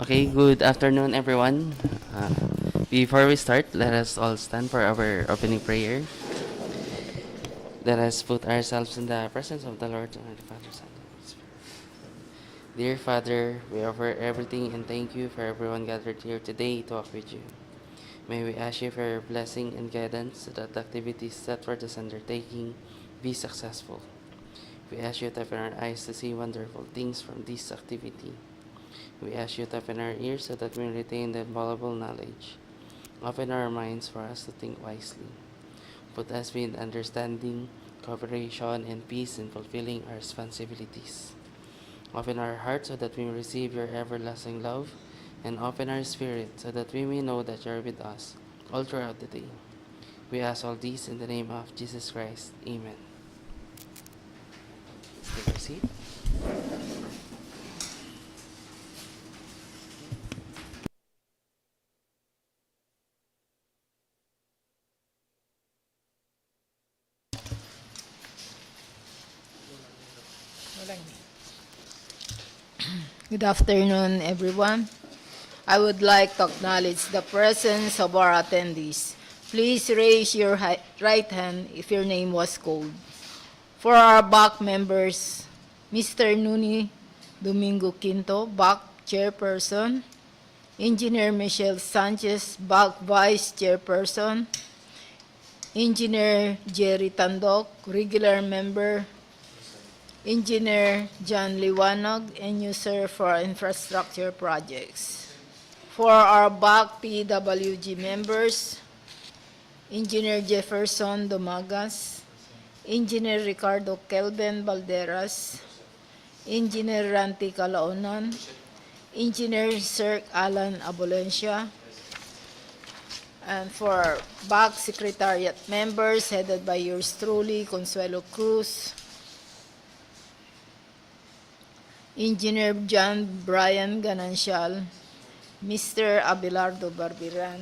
Okay, good afternoon, everyone. Before we start, let us all stand for our opening prayer. Let us put ourselves in the presence of the Lord and the Father, Son, and Holy Spirit. Dear Father, we offer everything and thank you for everyone gathered here today to walk with you. May we ask you for your blessing and guidance so that the activities set for this undertaking be successful. We ask you to open our eyes to see wonderful things from this activity. We ask you to open our ears so that we retain the invaluable knowledge. Open our minds for us to think wisely. Put us with understanding, cooperation, and peace in fulfilling our responsibilities. Open our hearts so that we may receive your everlasting love, and open our spirit so that we may know that you are with us all throughout the day. We ask all these in the name of Jesus Christ. Amen. Let's take a seat. Good afternoon, everyone. I would like to acknowledge the presence of our attendees. Please raise your right hand if your name was called. For our BAC members, Mr. Nuni Domingo Quinto, BAC Chairperson, Engineer Michelle Sanchez, BAC Vice Chairperson, Engineer Jerry Tandok, Regular Member, Engineer John Liwanag, and user for infrastructure projects. For our BAC PWG members, Engineer Jefferson Domagas, Engineer Ricardo Kelben Balderas, Engineer Ranti Calaonan, Engineer Sir Alan Abolencia, and for BAC Secretariat members headed by yours truly, Consuelo Cruz, Engineer John Brian Ganancial, Mr. Abelardo Barbiran,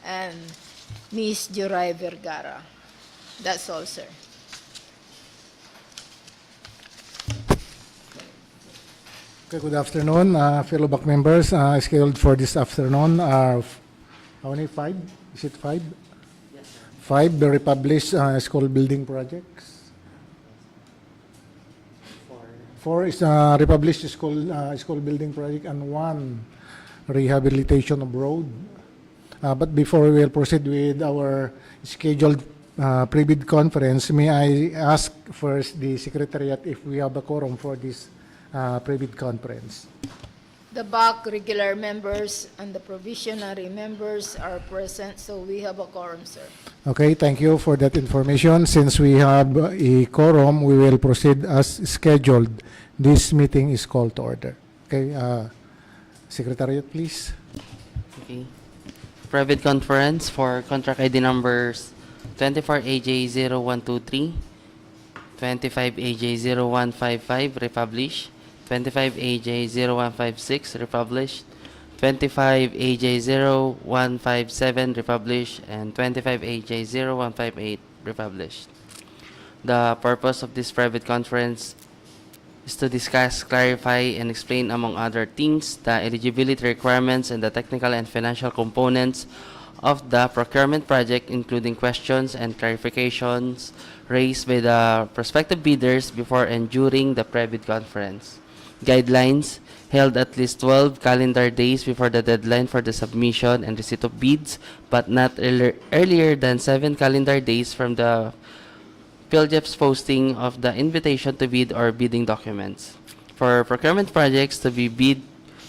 and Ms. Joray Vergara. That's all, sir. Okay, good afternoon, fellow BAC members. Scheduled for this afternoon are how many? 5? Is it 5? Yes, sir. 5 the Republish school building projects. 4 is Republish school building project, and 1 rehabilitation of road. But before we will proceed with our scheduled pre-bid conference, may I ask first the Secretariat if we have a quorum for this pre-bid conference? The BAC regular members and the provisionary members are present, so we have a quorum, sir. Okay, thank you for that information. Since we have a quorum, we will proceed as scheduled. This meeting is called to order. Okay, Secretariat, please. Okay. Private conference for contract ID numbers 24AJ0123, 25AJ0155, Republish, 25AJ0156, Republish, 25AJ0157, Republish, and 25AJ0158, Republish. The purpose of this private conference is to discuss, clarify, and explain, among other things, the eligibility requirements and the technical and financial components of the procurement project, including questions and clarifications raised by the prospective bidders before and during the private conference. Guidelines held at least 12 calendar days before the deadline for the submission and receipt of bids, but not earlier than 7 calendar days from the PhilJEP's posting of the invitation to bid or bidding documents. For procurement projects to be bid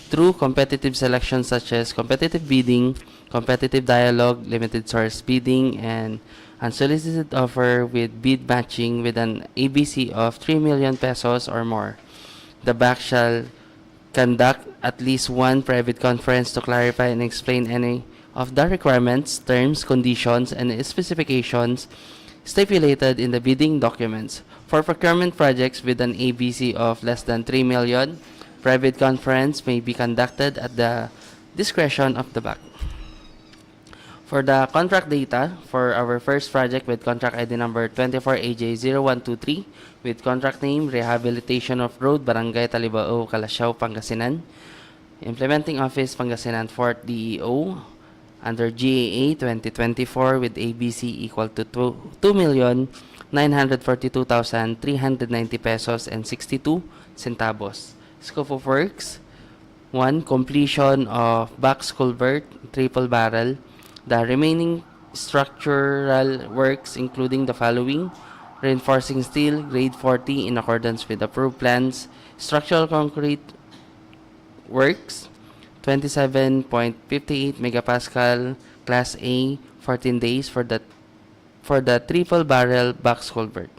through competitive selection such as competitive bidding, competitive dialogue, limited source bidding, and unsolicited offer with bid matching with an ABC of 3 million pesos or more, the BAC shall conduct at least 1 private conference to clarify and explain any of the requirements, terms, conditions, and specifications stipulated in the bidding documents. For procurement projects with an ABC of less than 3 million, private conference may be conducted at the discretion of the BAC. For the contract data, for our first project with contract ID number 24AJ0123 with contract name Rehabilitation of Road, Barangay Talibaew, Calasiao, Pangasinan. Implementing Office, Pangasinan 4th DEO under GAA 2024 with ABC equal to 2,942,390 pesos and 62 centavos. Scope of works: 1. Completion of box culvert, triple barrel. The remaining structural works including the following: reinforcing steel, grade 40 in accordance with approved plans. Structural concrete works, 27.58 megapascal, Class A, 14 days for the triple barrel box culvert.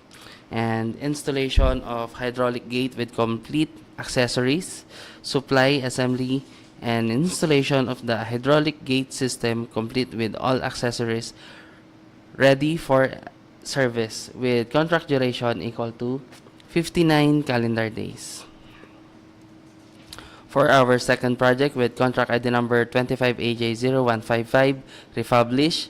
And installation of hydraulic gate with complete accessories, supply, assembly, and installation of the hydraulic gate system complete with all accessories ready for service with contract duration equal to 59 calendar days. For our second project with contract ID number 25AJ0155 Republish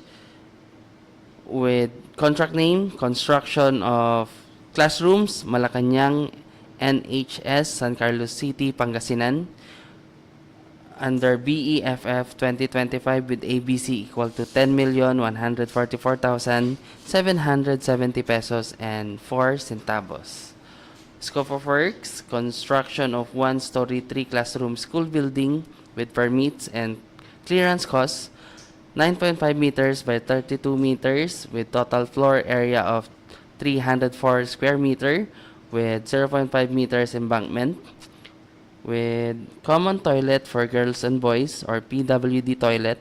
with contract name construction of classrooms, Malacañang, NHS, San Carlos City, Pangasinan, under BEFF 2025 with ABC equal to 10,144,770 pesos and 4 centavos. Scope of works: construction of one-story, 3-classroom school building with permits and clearance costs, 9.5 meters by 32 meters with total floor area of 304 square meter with 0.5 meters embankment, with common toilet for girls and boys or PWD toilet,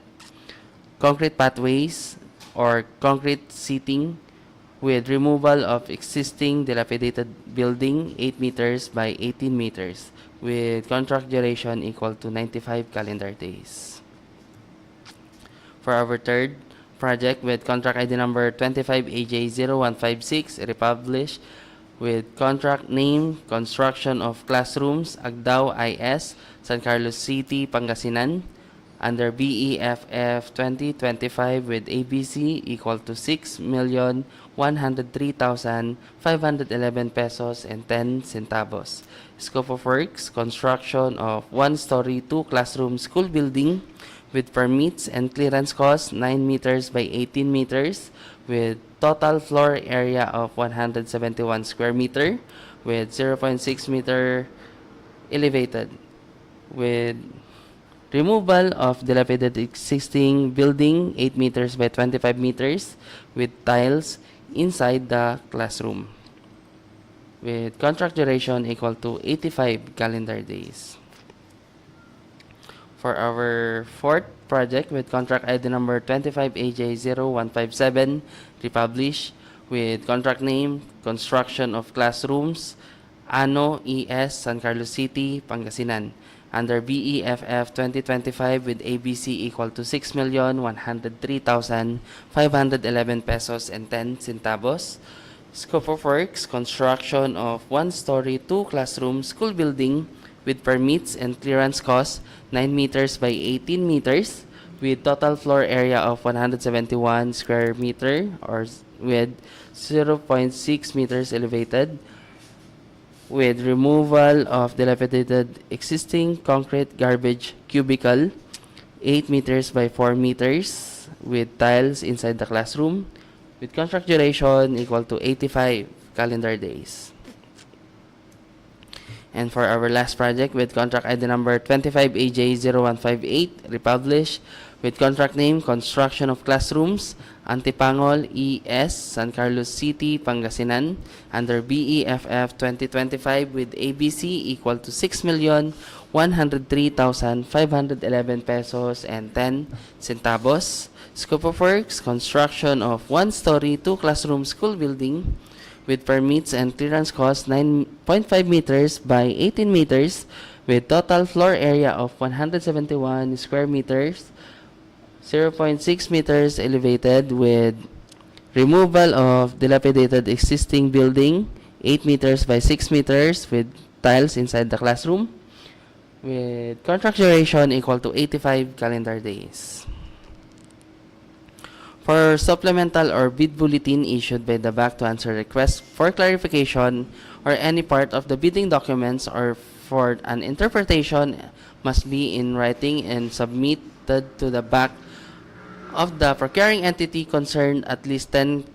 concrete pathways or concrete seating with removal of existing dilapidated building 8 meters by 18 meters with contract duration equal to 95 calendar days. For our third project with contract ID number 25AJ0156 Republish with contract name construction of classrooms, Agdao IS, San Carlos City, Pangasinan, under BEFF 2025 with ABC equal to 6,103,511 pesos and 10 centavos. Scope of works: construction of one-story, 2-classroom school building with permits and clearance costs 9 meters by 18 meters with total floor area of 171 square meter with 0.6 meter elevated with removal of dilapidated existing building 8 meters by 25 meters with tiles inside the classroom with contract duration equal to 85 calendar days. For our fourth project with contract ID number 25AJ0157 Republish with contract name construction of classrooms, Ano ES, San Carlos City, Pangasinan, under BEFF 2025 with ABC equal to 6,103,511 pesos and 10 centavos. Scope of works: construction of one-story, 2-classroom school building with permits and clearance costs 9 meters by 18 meters with total floor area of 171 square meter or with 0.6 meters elevated with removal of dilapidated existing concrete garbage cubicle 8 meters by 4 meters with tiles inside the classroom with contract duration equal to 85 calendar days. And for our last project with contract ID number 25AJ0158 Republish with contract name construction of classrooms, Antipangol ES, San Carlos City, Pangasinan, under BEFF 2025 with ABC equal to 6,103,511 pesos and 10 centavos. Scope of works: construction of one-story, 2-classroom school building with permits and clearance costs 9.5 meters by 18 meters with total floor area of 171 square meters, 0.6 meters elevated with removal of dilapidated existing building 8 meters by 6 meters with tiles inside the classroom with contract duration equal to 85 calendar days. For supplemental or bid bulletin issued by the BAC to answer requests for clarification or any part of the bidding documents or for an interpretation must be in writing and submitted to the BAC of the procuring entity concerned at least 10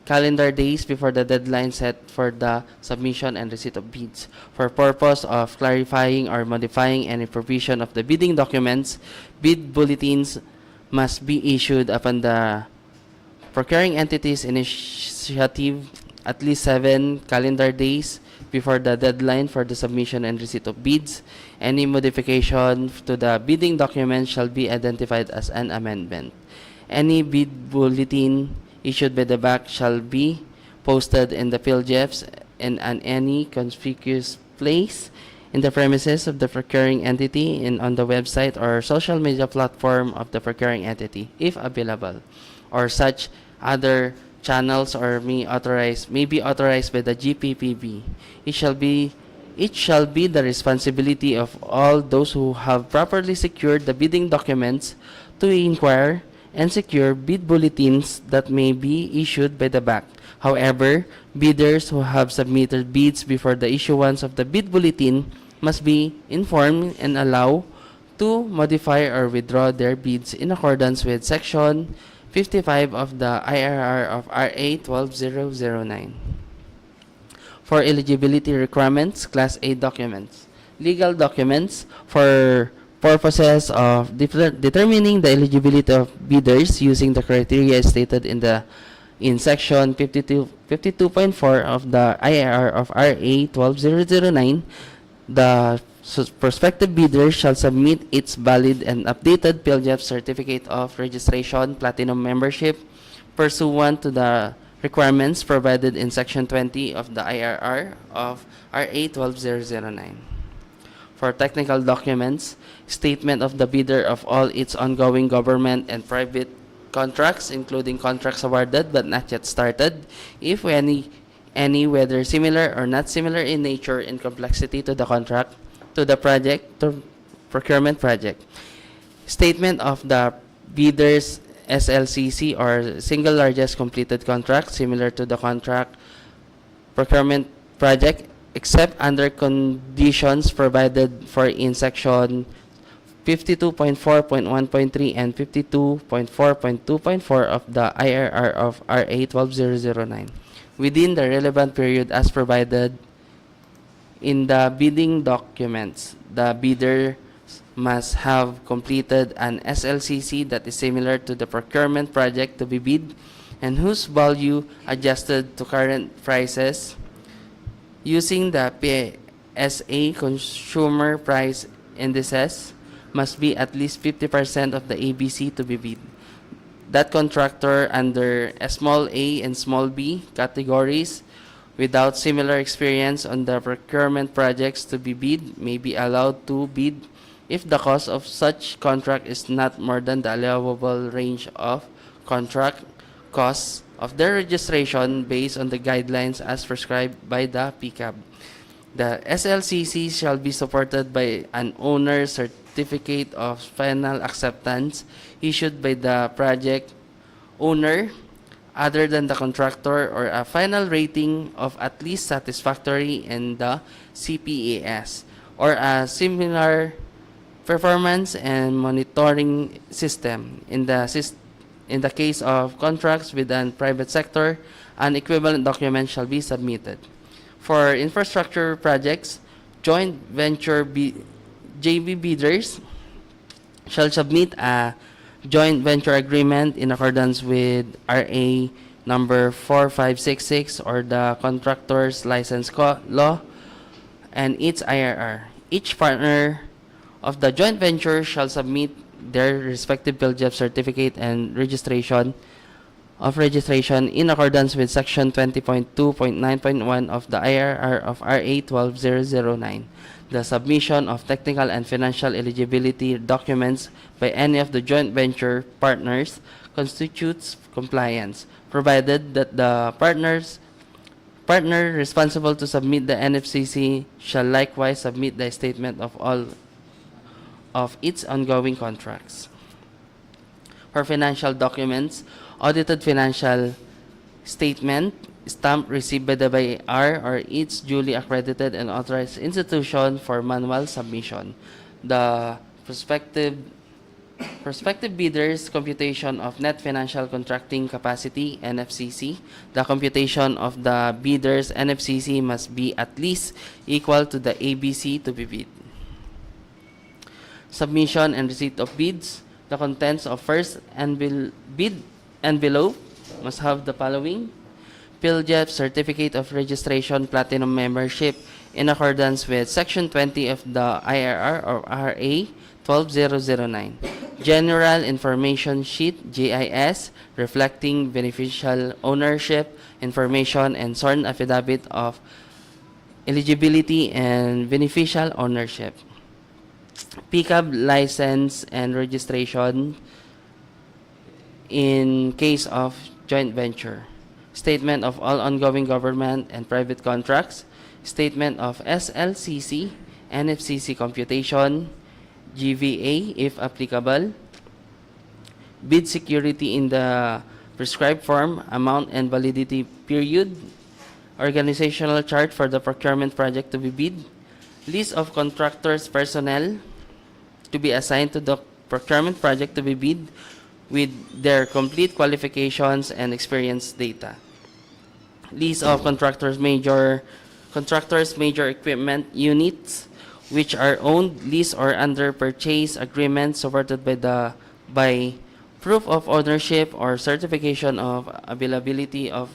calendar days before the deadline set for the submission and receipt of bids. For purpose of clarifying or modifying any provision of the bidding documents, bid bulletins must be issued upon the procuring entity's initiative at least 7 calendar days before the deadline for the submission and receipt of bids. Any modification to the bidding document shall be identified as an amendment. Any bid bulletin issued by the BAC shall be posted in the PhilJeffs and on any conspicuous place in the premises of the procuring entity and on the website or social media platform of the procuring entity, if available, or such other channels or may be authorized by the GPPB. It shall be the responsibility of all those who have properly secured the bidding documents to inquire and secure bid bulletins that may be issued by the BAC. However, bidders who have submitted bids before the issuance of the bid bulletin must be informed and allowed to modify or withdraw their bids in accordance with Section 55 of the IRR of RA 12009. For eligibility requirements, Class A documents. Legal documents for purposes of determining the eligibility of bidders using the criteria stated in Section 52.4 of the IRR of RA 12009, the prospective bidder shall submit its valid and updated PhilJeff certificate of registration, platinum membership, pursuant to the requirements provided in Section 20 of the IRR of RA 12009. For technical documents, statement of the bidder of all its ongoing government and private contracts, including contracts awarded but not yet started, if any whether similar or not similar in nature and complexity to the contract, to the project, to procurement project. Statement of the bidder's SLCC or single largest completed contract, similar to the contract procurement project, except under conditions provided for in Section 52.4.1.3 and 52.4.2.4 of the IRR of RA 12009 within the relevant period as provided in the bidding documents. The bidder must have completed an SLCC that is similar to the procurement project to be bid and whose value adjusted to current prices using the PSA consumer price indices must be at least 50% of the ABC to be bid. That contractor under a small a and small b categories without similar experience on the procurement projects to be bid may be allowed to bid if the cost of such contract is not more than the allowable range of contract costs of their registration based on the guidelines as prescribed by the PCAB. The SLCC shall be supported by an owner's certificate of final acceptance issued by the project owner other than the contractor or a final rating of at least satisfactory in the CPAS or a similar performance and monitoring system. In the case of contracts with the private sector, an equivalent document shall be submitted. For infrastructure projects, joint venture JV bidders shall submit a joint venture agreement in accordance with RA number 4566 or the contractor's license law and its IRR. Each partner of the joint venture shall submit their respective PhilJeff certificate and registration in accordance with Section 20.2.9.1 of the IRR of RA 12009. The submission of technical and financial eligibility documents by any of the joint venture partners constitutes compliance, provided that the partner responsible to submit the NFCC shall likewise submit the statement of all of its ongoing contracts. For financial documents, audited financial statement, stamp received by the buyer or its duly accredited and authorized institution for manual submission. The prospective bidders' computation of net financial contracting capacity, NFCC. The computation of the bidder's NFCC must be at least equal to the ABC to be bid. Submission and receipt of bids. The contents of first bid envelope must have the following: PhilJEP Certificate of Registration Platinum Membership in accordance with Section 20 of the IRR or RA 12009. General Information Sheet, GIS, reflecting beneficial ownership information and sworn affidavit of eligibility and beneficial ownership. PCAB license and registration in case of joint venture. Statement of all ongoing government and private contracts. Statement of SLCC, NFCC computation, GVA if applicable. Bid security in the prescribed form, amount and validity period. Organizational chart for the procurement project to be bid. List of contractors' personnel to be assigned to the procurement project to be bid with their complete qualifications and experience data. List of contractors' major equipment units which are owned, leased, or under purchase agreements supported by proof of ownership or certification of availability of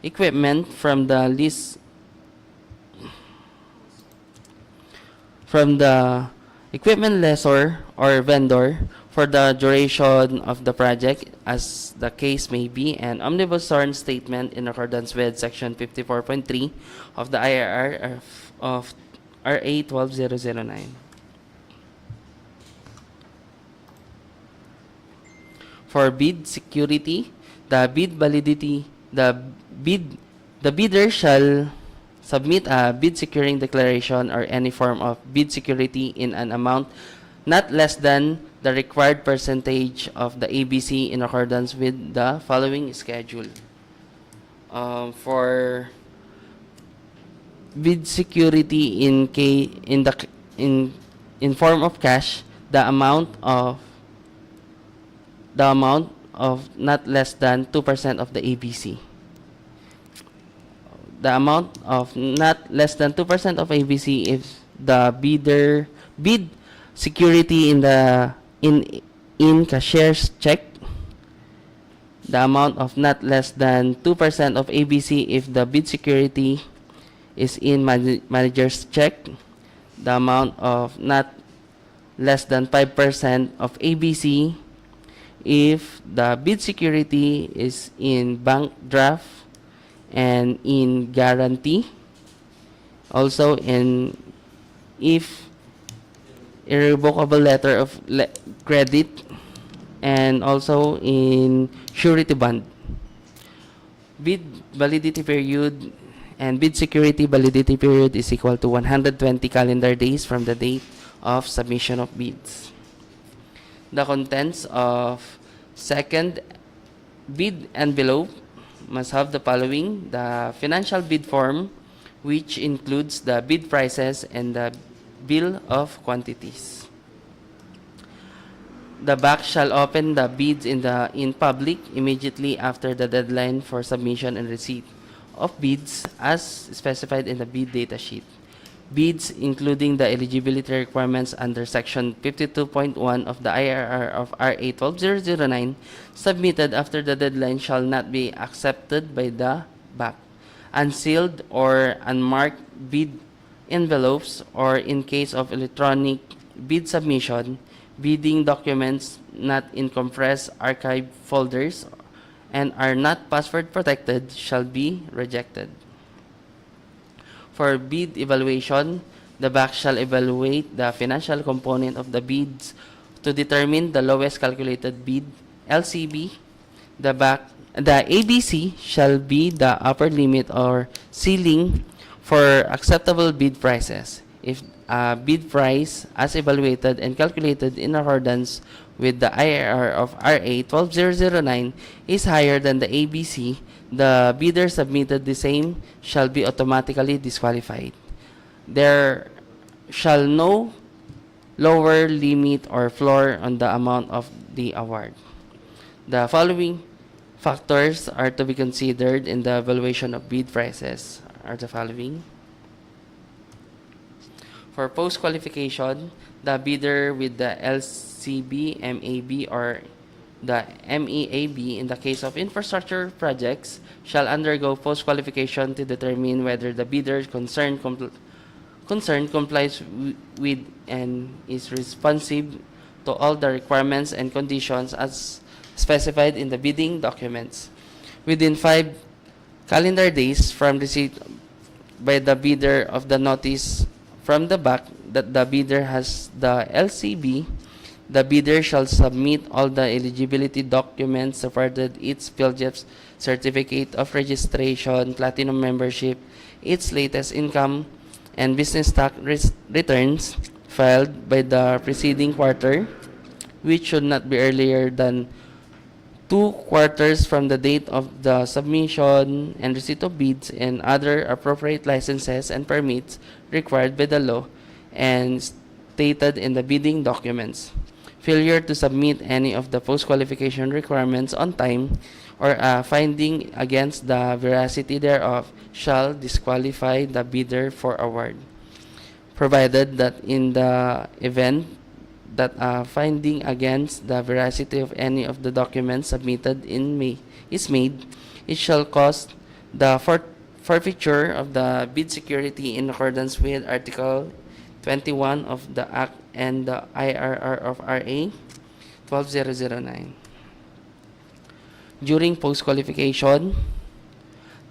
equipment from the equipment lessor or vendor for the duration of the project as the case may be, and omnibus sworn statement in accordance with Section 54.3 of the IRR of RA 12009. For bid security, the bidder shall submit a bid securing declaration or any form of bid security in an amount not less than the required percentage of the ABC in accordance with the following schedule. For bid security in form of cash, the amount of not less than 2% of the ABC. The amount of not less than 2% of ABC if the bidder bid security in cashier's check. The amount of not less than 2% of ABC if the bid security is in manager's check. The amount of not less than 5% of ABC if the bid security is in bank draft and in guarantee. Also, if irrevocable letter of credit, and also in surety bond. Bid validity period and bid security validity period is equal to 120 calendar days from the date of submission of bids. The contents of second bid envelope must have the following: the financial bid form, which includes the bid prices and the bill of quantities. The back shall open the bids in public immediately after the deadline for submission and receipt of bids as specified in the bid data sheet. Bids, including the eligibility requirements under Section 52.1 of the IRR of RA 12009, submitted after the deadline shall not be accepted by the back. Unsealed or unmarked bid envelopes, or in case of electronic bid submission, bidding documents not in compressed archive folders and are not password protected shall be rejected. For bid evaluation, the back shall evaluate the financial component of the bids to determine the lowest calculated bid, LCB. The ABC shall be the upper limit or ceiling for acceptable bid prices. If bid price as evaluated and calculated in accordance with the IRR of RA 12009 is higher than the ABC, the bidder submitted the same shall be automatically disqualified. There shall no lower limit or floor on the amount of the award. The following factors are to be considered in the evaluation of bid prices are the following. For post-qualification, the bidder with the LCB, MAB, or the MEAB in the case of infrastructure projects shall undergo post-qualification to determine whether the bidder concerned complies with and is responsive to all the requirements and conditions as specified in the bidding documents. Within 5 calendar days from receipt by the bidder of the notice from the back that the bidder has the LCB, the bidder shall submit all the eligibility documents supported its PhilJEP's certificate of registration, platinum membership, its latest income and business tax returns filed by the preceding quarter, which should not be earlier than 2 quarters from the date of the submission and receipt of bids and other appropriate licenses and permits required by the law and stated in the bidding documents. Failure to submit any of the post-qualification requirements on time or a finding against the veracity thereof shall disqualify the bidder for award, provided that in the event that a finding against the veracity of any of the documents submitted is made, it shall cost the forfeiture of the bid security in accordance with Article 21 of the Act and the IRR of RA 12009. During post-qualification,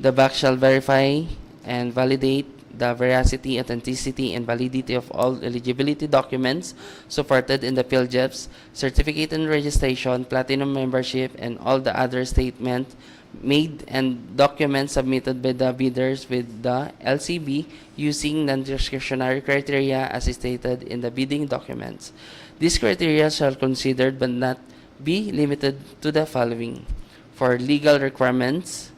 the BAC shall verify and validate the veracity, authenticity, and validity of all eligibility documents supported in the PhilJEP's certificate and registration, platinum membership, and all the other statements made and documents submitted by the bidders with the LCB using non-discretionary criteria as stated in the bidding documents. These criteria shall considered but not be limited to the following. For legal requirements,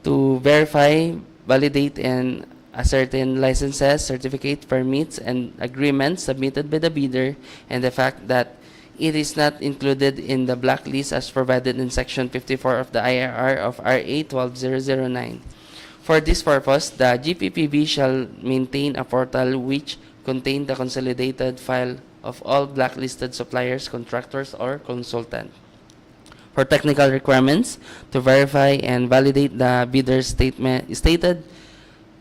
to verify, validate, and ascertain licenses, certificate, permits, and agreements submitted by the bidder, and the fact that it is not included in the blacklist as provided in Section 54 of the IRR of RA 12009. For this purpose, the GPPB shall maintain a portal which contain the consolidated file of all blacklisted suppliers, contractors, or consultants. For technical requirements, to verify and validate the bidder's stated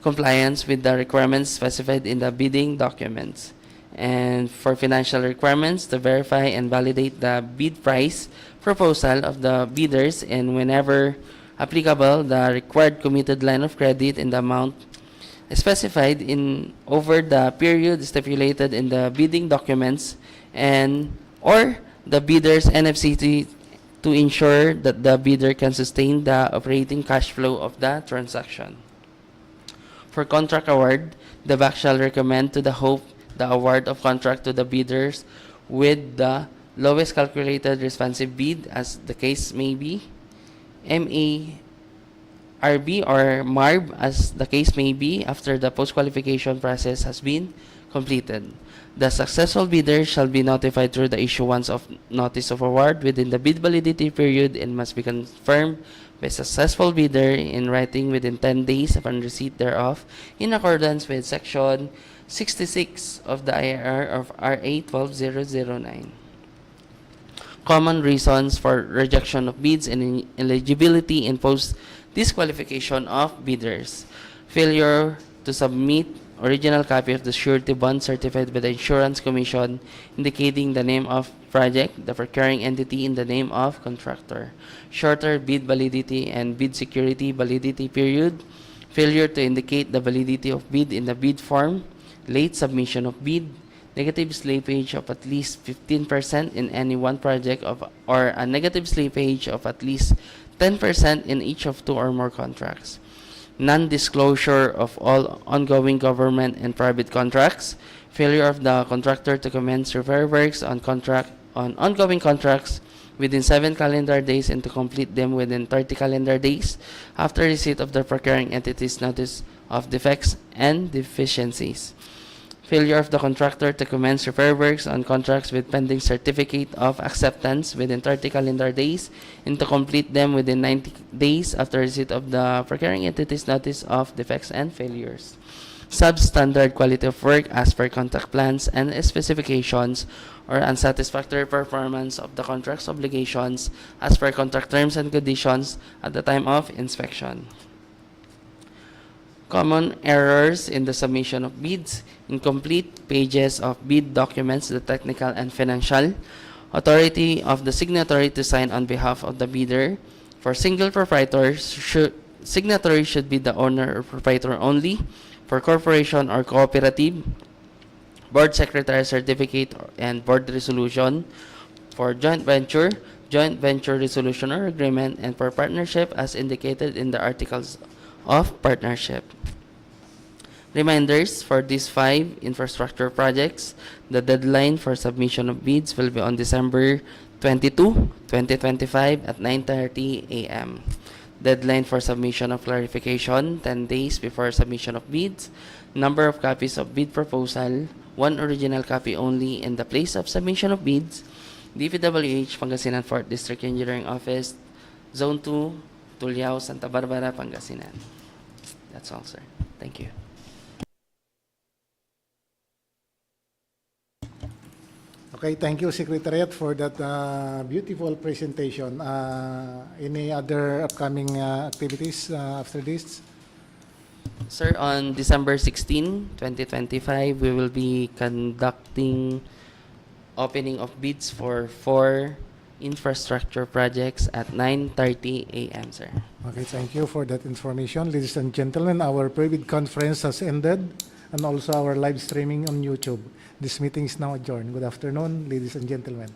compliance with the requirements specified in the bidding documents. And for financial requirements, to verify and validate the bid price proposal of the bidders, and whenever applicable, the required committed line of credit in the amount specified in over the period stipulated in the bidding documents, and or the bidder's NFC to ensure that the bidder can sustain the operating cash flow of the transaction. For contract award, the BAC shall recommend to the HOPE the award of contract to the bidders with the lowest calculated responsive bid as the case may be, MARB or MARB as the case may be after the post-qualification process has been completed. The successful bidder shall be notified through the issuance of notice of award within the bid validity period and must be confirmed by successful bidder in writing within 10 days upon receipt thereof in accordance with Section 66 of the IRR of RA 12009. Common reasons for rejection of bids and eligibility and post-disqualification of bidders. Failure to submit original copy of the surety bond certified by the Insurance Commission indicating the name of project, the procuring entity in the name of contractor. Shorter bid validity and bid security validity period. Failure to indicate the validity of bid in the bid form. Late submission of bid. Negative slippage of at least 15% in any one project or a negative slippage of at least 10% in each of 2 or more contracts. Non-disclosure of all ongoing government and private contracts. Failure of the contractor to commence repair works on ongoing contracts within 7 calendar days and to complete them within 30 calendar days after receipt of the procuring entity's notice of defects and deficiencies. Failure of the contractor to commence repair works on contracts with pending certificate of acceptance within 30 calendar days and to complete them within 90 days after receipt of the procuring entity's notice of defects and failures. Substandard quality of work as per contract plans and specifications or unsatisfactory performance of the contract's obligations as per contract terms and conditions at the time of inspection. Common errors in the submission of bids, incomplete pages of bid documents, the technical and financial, authority of the signatory to sign on behalf of the bidder. For single proprietors, signatory should be the owner or proprietor only. For corporation or cooperative, board secretary certificate and board resolution. For joint venture resolution or agreement, and for partnership as indicated in the articles of partnership. Reminders for these 5 infrastructure projects, the deadline for submission of bids will be on December 22, 2025 at 9:30 a.m. Deadline for submission of clarification, 10 days before submission of bids. Number of copies of bid proposal, 1 original copy only in the place of submission of bids. DPWH Pangasinan 4th District Engineering Office, Zone 2, Talibaew, Santa Barbara, Pangasinan. That's all, sir. Thank you. Okay, thank you, Secretariat, for that beautiful presentation. Any other upcoming activities after this? Sir, on December 16, 2025, we will be conducting opening of bids for 4 infrastructure projects at 9:30 a.m., sir. Okay, thank you for that information. Ladies and gentlemen, our pre-bid conference has ended and also our live streaming on YouTube. This meeting is now adjourned. Good afternoon, ladies and gentlemen.